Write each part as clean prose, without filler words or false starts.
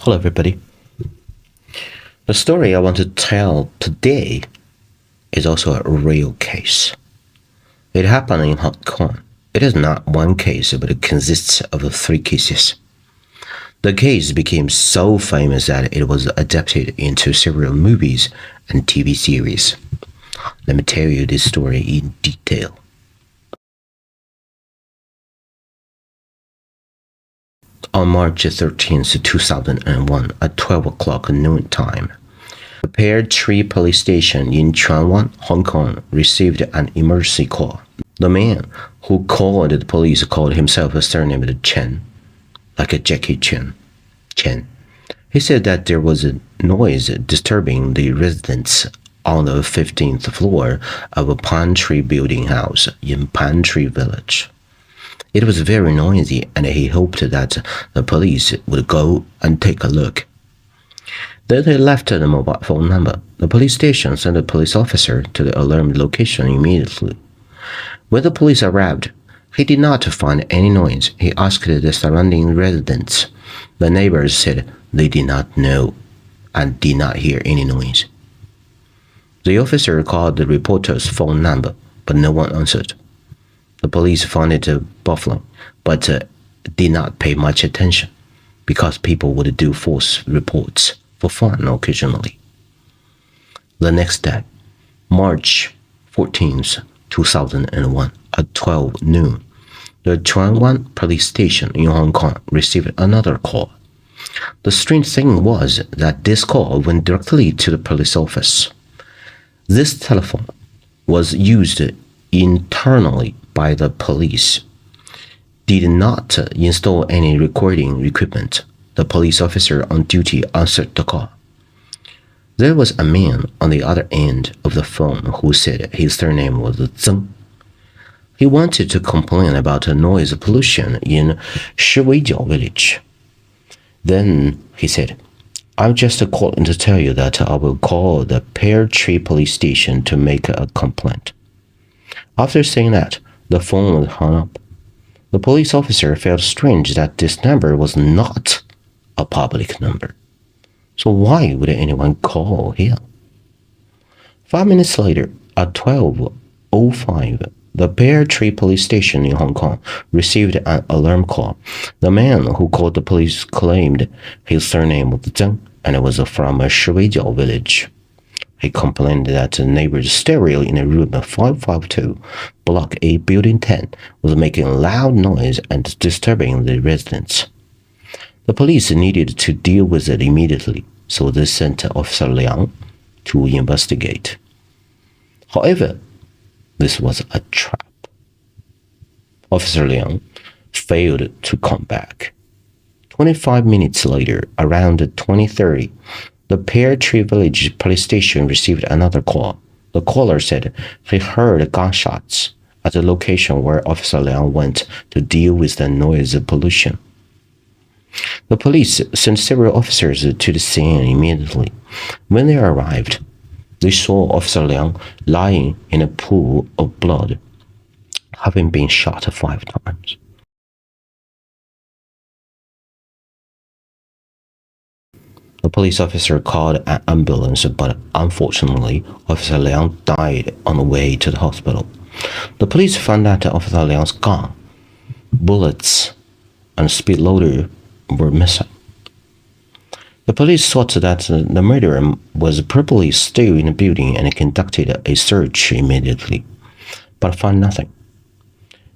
Hello, everybody. The story I want to tell today is also a real case. It happened in Hong Kong. It is not one case, but it consists of 3 cases. The case became so famous that it was adapted into several movies and TV series. Let me tell you this story in detail. On March 13th, 2001, at 12 o'clock noon time, the Pear Tree Police Station in Chuan Wan, Hong Kong, received an emergency call. The man who called the police called himself a surname Chen, like a Jackie Chan. He said that there was a noise disturbing the residents on the 15th floor of a pine tree building house in Pine Tree Village. It was very noisy, and he hoped that the police would go and take a look. Then he left the mobile phone number. The police station sent a police officer to the alarmed location immediately. When the police arrived, he did not find any noise. He asked the surrounding residents. The neighbors said they did not know and did not hear any noise. The officer called the reporter's phone number, but no one answered. The police found it baffling, but did not pay much attention, because people would do false reports for fun occasionally. The next day, March 14th, 2001, at 12 noon, the Chuan Wan Police Station in Hong Kong received another call. The strange thing was that this call went directly to the police office. This telephone was used internally by the police, did not install any recording equipment. The police officer on duty answered the call. There was a man on the other end of the phone who said his surname was Zeng. He wanted to complain about noise pollution in Bugao village. Then he said, "I'm just calling to tell you that I will call the Pear Tree Police Station to make a complaint." After saying that, the phone was hung up. The police officer felt strange that this number was not a public number. So why would anyone call him? 5 minutes later, at 12:05, the Pear Tree Police Station in Hong Kong received an alarm call. The man who called the police claimed his surname was Zheng, and it was from Bugao village. He complained that the neighbor's stereo in room 552, Block A, Building 10, was making loud noise and disturbing the residents. The police needed to deal with it immediately, so they sent Officer Liang to investigate. However, this was a trap. Officer Liang failed to come back. 25 minutes later, around 20:30, the Pear Tree Village Police Station received another call. The caller said he heard gunshots at the location where Officer Liang went to deal with the noise pollution. The police sent several officers to the scene immediately. When they arrived, they saw Officer Liang lying in a pool of blood, having been shot 5 times. The police officer called an ambulance, but unfortunately, Officer Liang died on the way to the hospital. The police found that Officer Liang's gun, bullets, and speed loader were missing. The police thought that the murderer was probably still in the building and conducted a search immediately, but found nothing.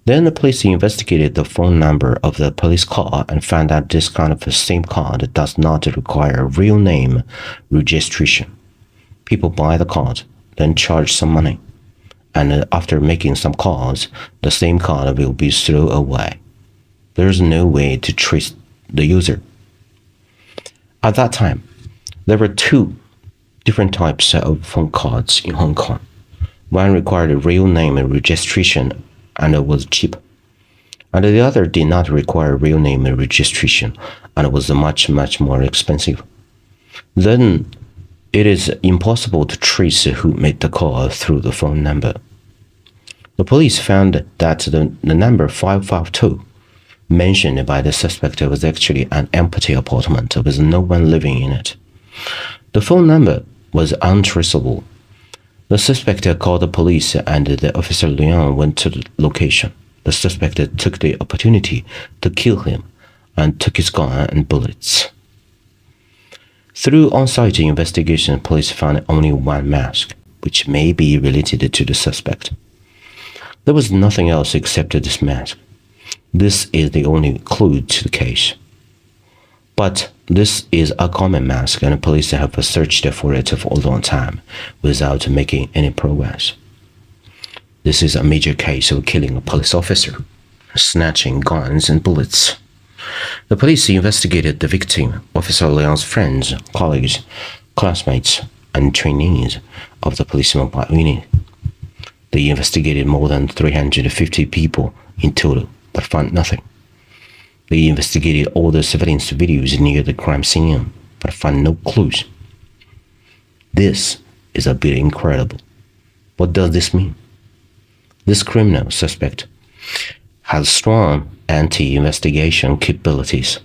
Then the police investigated the phone number of the police call and found that this kind of SIM card does not require real name registration. People buy the card, then charge some money, and after making some calls, the SIM card will be thrown away. There is no way to trace the user. At that time, there were 2 different types of phone cards in Hong Kong. One required a real name registration and it was cheap, and the other did not require real name registration and it was much more expensive. Then it is impossible to trace who made the call through the phone number. The police found that the number 552 mentioned by the suspect was actually an empty apartment with no one living in it. The phone number was untraceable. The suspect called the police and the officer Leon went to the location. The suspect took the opportunity to kill him and took his gun and bullets. Through on-site investigation, police found only one mask, which may be related to the suspect. There was nothing else except this mask. This is the only clue to the case. But this is a common mask, and police have searched for it for a long time without making any progress. This is a major case of killing a police officer, snatching guns and bullets. The police investigated the victim, Officer Leon's friends, colleagues, classmates, and trainees of the police mobile unit. They investigated more than 350 people in total, but found nothing. They investigated all the surveillance videos near the crime scene, but found no clues. This is a bit incredible. What does this mean? This criminal suspect has strong anti-investigation capabilities,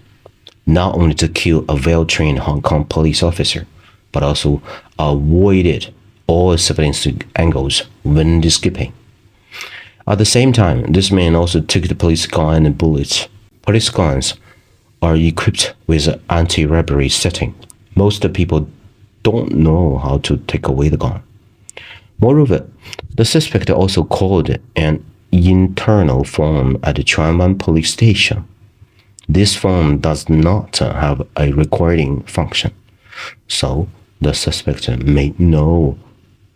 not only to kill a well-trained Hong Kong police officer, but also avoided all surveillance angles when escaping. At the same time, this man also took the police gun and bullets. Police guns are equipped with an anti-robbery setting. Most people don't know how to take away the gun. Moreover, the suspect also called an internal phone at the Chuanwan police station. This phone does not have a recording function, so the suspect may know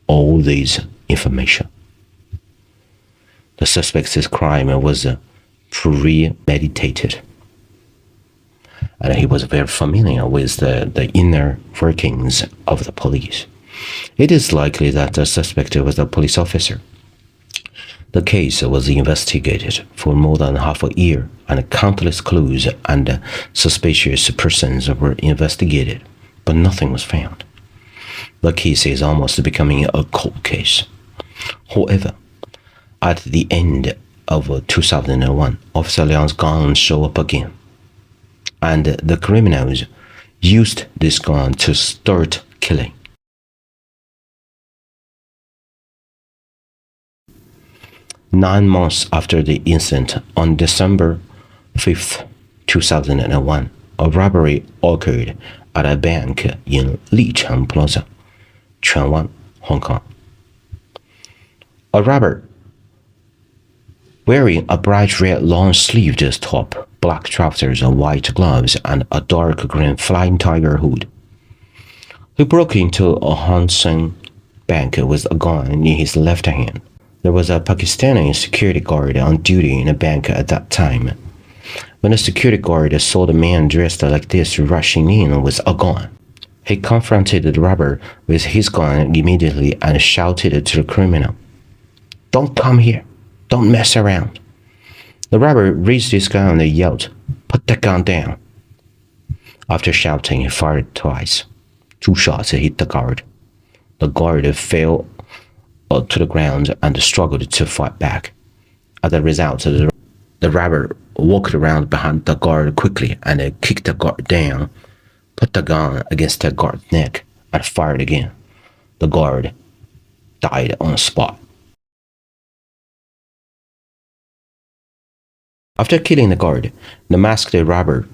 all this information. The suspect's crime was premeditated, and he was very familiar with the inner workings of the police. It is likely that the suspect was a police officer. The case was investigated for more than half a year, and countless clues and suspicious persons were investigated, but nothing was found. The case is almost becoming a cold case. However, at the end of 2001, Officer Liang's gun showed up again, and the criminals used this gun to start killing. Nine months after the incident, on December 5th, 2001, a robbery occurred at a bank in Licheng Plaza, Chuanwan, Hong Kong. A robber wearing a bright red long-sleeved top, black trousers, white gloves, and a dark green flying tiger hood. He broke into a Hong Kong bank with a gun in his left hand. There was a Pakistani security guard on duty in the bank at that time. When the security guard saw the man dressed like this rushing in with a gun, he confronted the robber with his gun immediately and shouted to the criminal, "Don't come here. Don't mess around." The robber raised his gun and yelled, "Put the gun down." After shouting, he fired twice. 2 shots hit the guard. The guard fell to the ground and struggled to fight back. As a result, the robber walked around behind the guard quickly and kicked the guard down, put the gun against the guard's neck, and fired again. The guard died on the spot. After killing the guard, the masked robber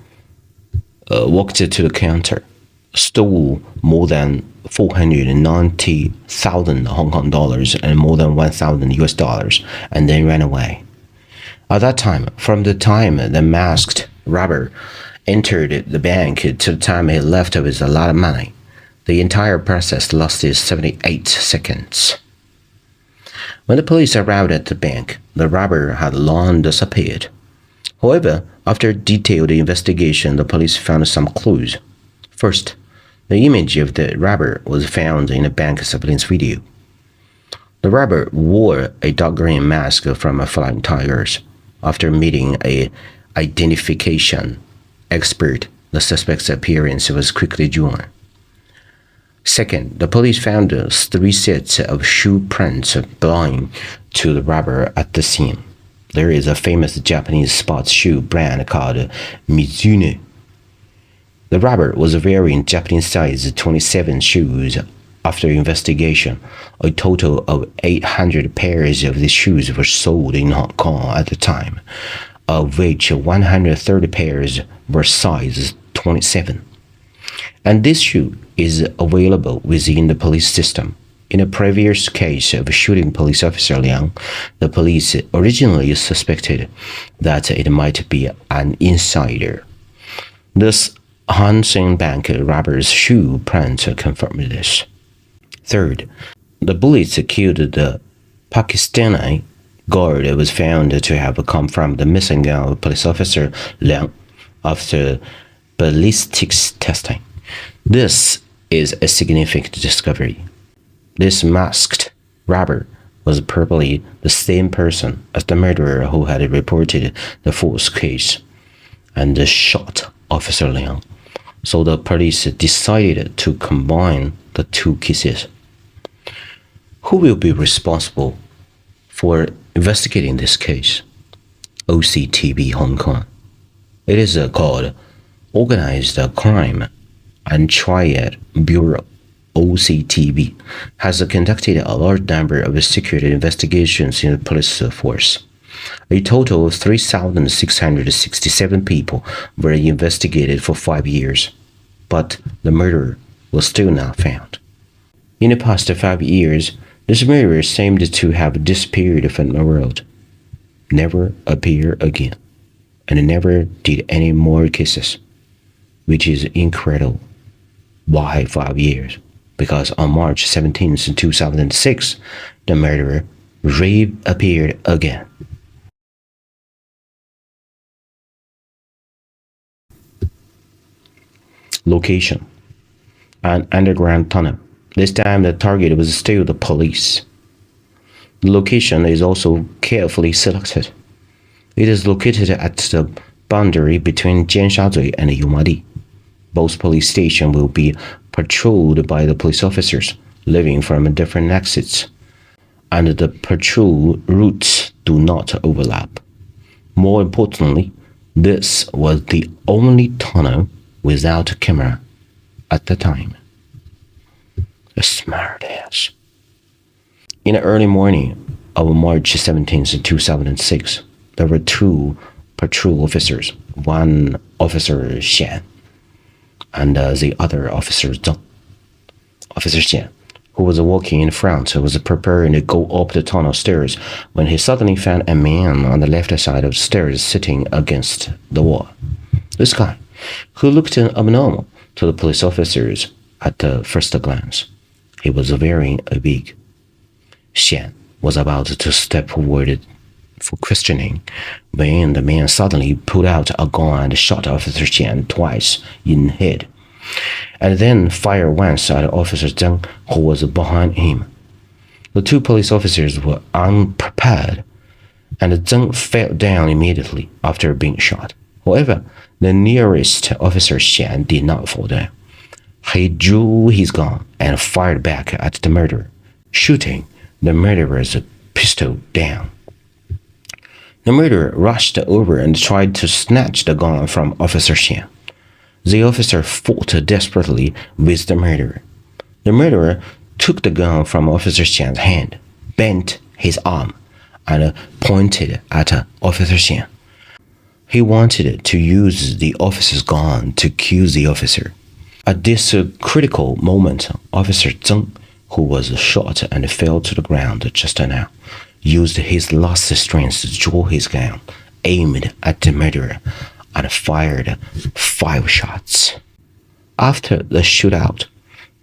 walked to the counter, stole more than 490,000 Hong Kong dollars and more than 1,000 US dollars, and then ran away. At that time, from the time the masked robber entered the bank to the time he left with a lot of money, the entire process lasted 78 seconds. When the police arrived at the bank, the robber had long disappeared. However, after detailed investigation, the police found some clues. First, the image of the robber was found in a bank surveillance video. The robber wore a dark green mask from Flying Tigers. After meeting an identification expert, the suspect's appearance was quickly drawn. Second, the police found 3 sets of shoe prints belonging to the robber at the scene. There is a famous Japanese sports shoe brand called Mizuno. The robber was wearing Japanese size 27 shoes. After investigation, a total of 800 pairs of these shoes were sold in Hong Kong at the time, of which 130 pairs were size 27. And this shoe is available within the police system. In a previous case of shooting police officer Liang, the police originally suspected that it might be an insider. This Hang Seng Bank robber's shoe print confirmed this. Third, the bullets killed the Pakistani guard was found to have come from the missing gun of police officer Liang after ballistics testing. This is a significant discovery. This masked robber was probably the same person as the murderer who had reported the false case and shot Officer Liang. So the police decided to combine the two cases. Who will be responsible for investigating this case? OCTB Hong Kong. It is called Organized Crime and Triad Bureau. OCTB has conducted a large number of secret investigations in the police force. A total of 3,667 people were investigated for 5 years, but the murderer was still not found. In the past 5 years, this murderer seemed to have disappeared from the world, never appeared again, and never did any more cases, which is incredible. Why 5 years? Because on March 17, 2006, the murderer reappeared again. Location: an underground tunnel. This time the target was still the police. The location is also carefully selected. It is located at the boundary between Jiansha and Yumadi. Both police stations will be patrolled by the police officers living from different exits, and the patrol routes do not overlap. More importantly, this was the only tunnel without a camera at the time. A smart ass. In the early morning of March 17, 2006, there were 2 patrol officers, one Officer Xian and the other Officer Zheng. Officer Xian, who was walking in front, was preparing to go up the tunnel stairs when he suddenly found a man on the left side of the stairs sitting against the wall. This guy, who looked abnormal to the police officers at the first glance. He was wearing a wig. Xian was about to step forward for questioning when the man suddenly pulled out a gun and shot Officer Xian twice in the head, and then fired once at Officer Zheng, who was behind him. The 2 police officers were unprepared, and Zheng fell down immediately after being shot. However, the nearest Officer Xian did not fall down. He drew his gun and fired back at the murderer, shooting the murderer's pistol down. The murderer rushed over and tried to snatch the gun from Officer Xian. The officer fought desperately with the murderer. The murderer took the gun from Officer Xian's hand, bent his arm, and pointed at Officer Xian. He wanted to use the officer's gun to kill the officer. At this critical moment, Officer Zheng, who was shot and fell to the ground just now, used his last strength to draw his gun, aimed at the murderer, and fired 5 shots. After the shootout,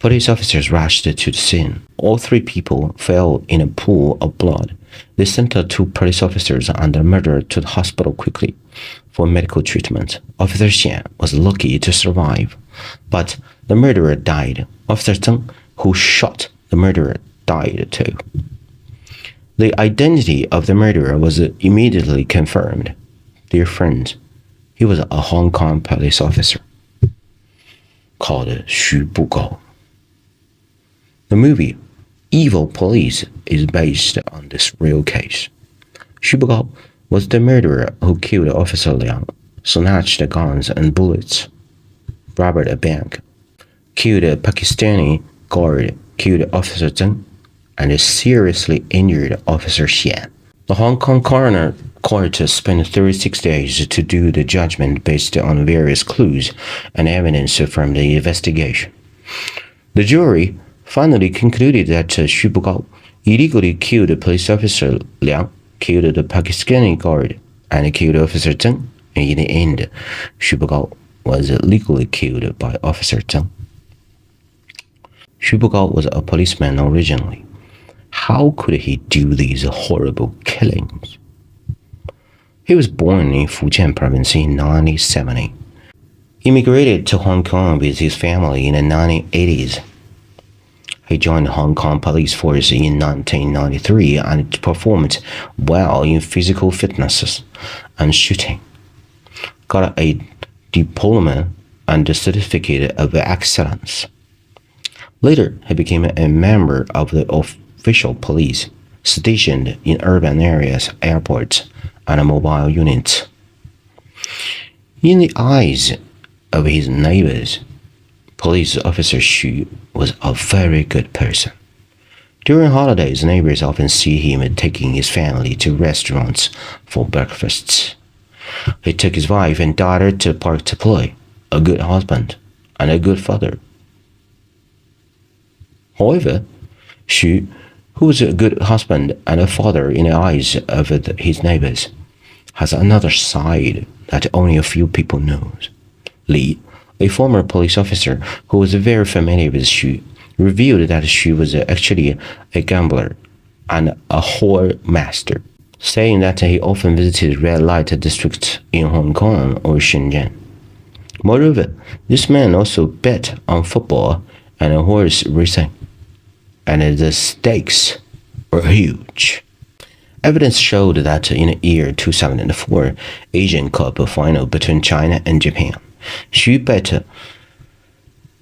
police officers rushed to the scene. All 3 people fell in a pool of blood. They sent the 2 police officers and the murderer to the hospital quickly for medical treatment. Officer Xian was lucky to survive, but the murderer died. Officer Zheng, who shot the murderer, died too. The identity of the murderer was immediately confirmed. Dear friends, he was a Hong Kong police officer called Xu Bugao. The movie Evil Police is based on this real case. Xu Bugao was the murderer who killed Officer Liang, snatched the guns and bullets, robbed a bank, killed a Pakistani guard, killed Officer Zheng, and seriously injured Officer Xian. The Hong Kong coroner court spent 36 days to do the judgment based on various clues and evidence from the investigation. The jury finally concluded that Xu Bugao illegally killed police officer Liang, killed the Pakistani guard, and killed Officer Zheng. In the end, Xu Bugao was legally killed by Officer Zheng. Xu Bugao was a policeman originally. How could he do these horrible killings? He was born in Fujian province in 1970. He immigrated to Hong Kong with his family in the 1980s. He joined the Hong Kong police force in 1993 and performed well in physical fitness and shooting. Got a diploma and a certificate of excellence. Later, he became a member of the official police stationed in urban areas, airports, and mobile units. In the eyes of his neighbors, Police Officer Xu was a very good person. During holidays, neighbors often see him taking his family to restaurants for breakfasts. He took his wife and daughter to the park to play, a good husband and a good father. However, Xu, who was a good husband and a father in the eyes of his neighbors, has another side that only a few people know. Li, a former police officer who was very familiar with Xu, revealed that Xu was actually a gambler and a whore master, saying that he often visited red light districts in Hong Kong or Shenzhen. Moreover, this man also bet on football and horse racing, and the stakes were huge. Evidence showed that in the year 2004 Asian Cup final between China and Japan, Xu bet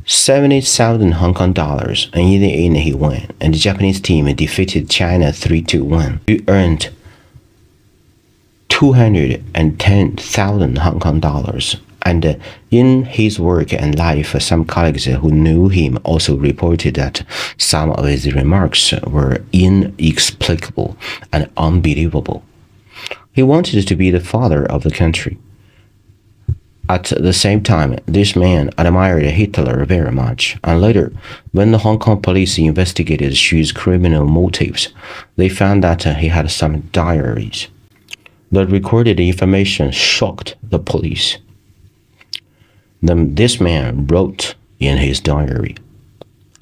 70,000 Hong Kong dollars, and in the end he won, and the Japanese team defeated China 3-1. Xu earned 210,000 Hong Kong dollars, and in his work and life, some colleagues who knew him also reported that some of his remarks were inexplicable and unbelievable. He wanted to be the father of the country. At the same time, this man admired Hitler very much, and later, when the Hong Kong police investigated Xu's criminal motives, they found that he had some diaries. The recorded information shocked the police. Then this man wrote in his diary,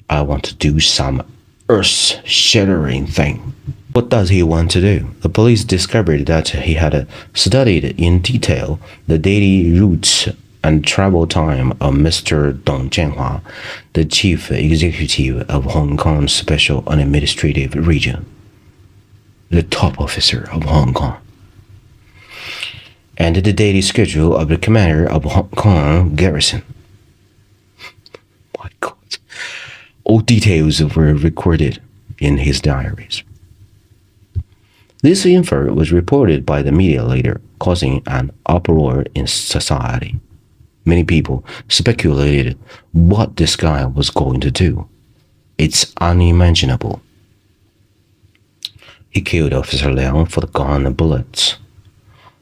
"I want to do some earth-shattering thing." What does he want to do? The police discovered that he had studied in detail the daily routes and travel time of Mr. Dong Jianhua, the chief executive of Hong Kong Special Administrative Region, the top officer of Hong Kong, and the daily schedule of the commander of Hong Kong garrison. My God. All details were recorded in his diaries. This info was reported by the media later, causing an uproar in society. Many people speculated what this guy was going to do. It's unimaginable. He killed Officer Liang for the gun and bullets.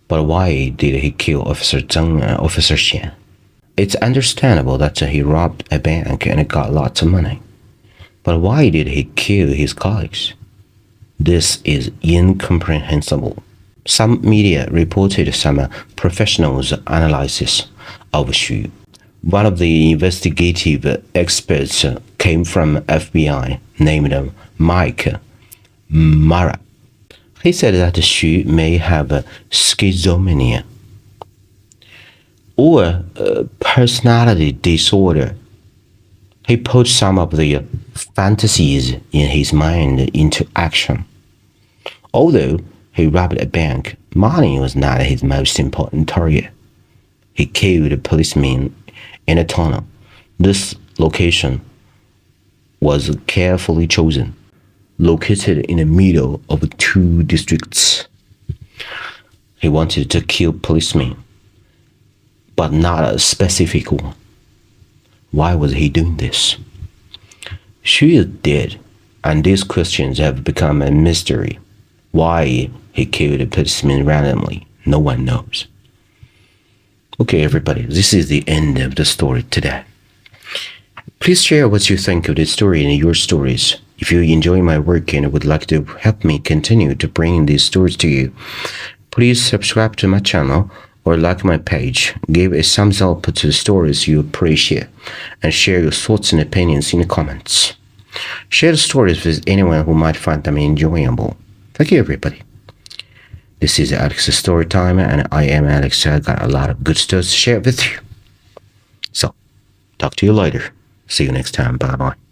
But why did he kill Officer Zheng and Officer Xian? It's understandable that he robbed a bank and got lots of money. But why did he kill his colleagues? This is incomprehensible. Some media reported some professionals' analysis of Xu. One of the investigative experts came from FBI, named Mike Mara. He said that Xu may have schizophrenia or personality disorder. He put some of the fantasies in his mind into action. Although he robbed a bank, money was not his most important target. He killed a policeman in a tunnel. This location was carefully chosen, located in the middle of two districts. He wanted to kill policemen, but not a specific one. Why was he doing this? Xu is dead, and these questions have become a mystery. Why he killed a policeman randomly, no one knows. Okay, everybody, this is the end of the story today. Please share what you think of this story and your stories. If you enjoy my work and would like to help me continue to bring these stories to you, please subscribe to my channel or like my page, give a thumbs up to the stories you appreciate, and share your thoughts and opinions in the comments. Share the stories with anyone who might find them enjoyable. Thank you, everybody. This is Alex's Story Time, and I am Alex. I got a lot of good stuff to share with you. So, talk to you later. See you next time. Bye-bye.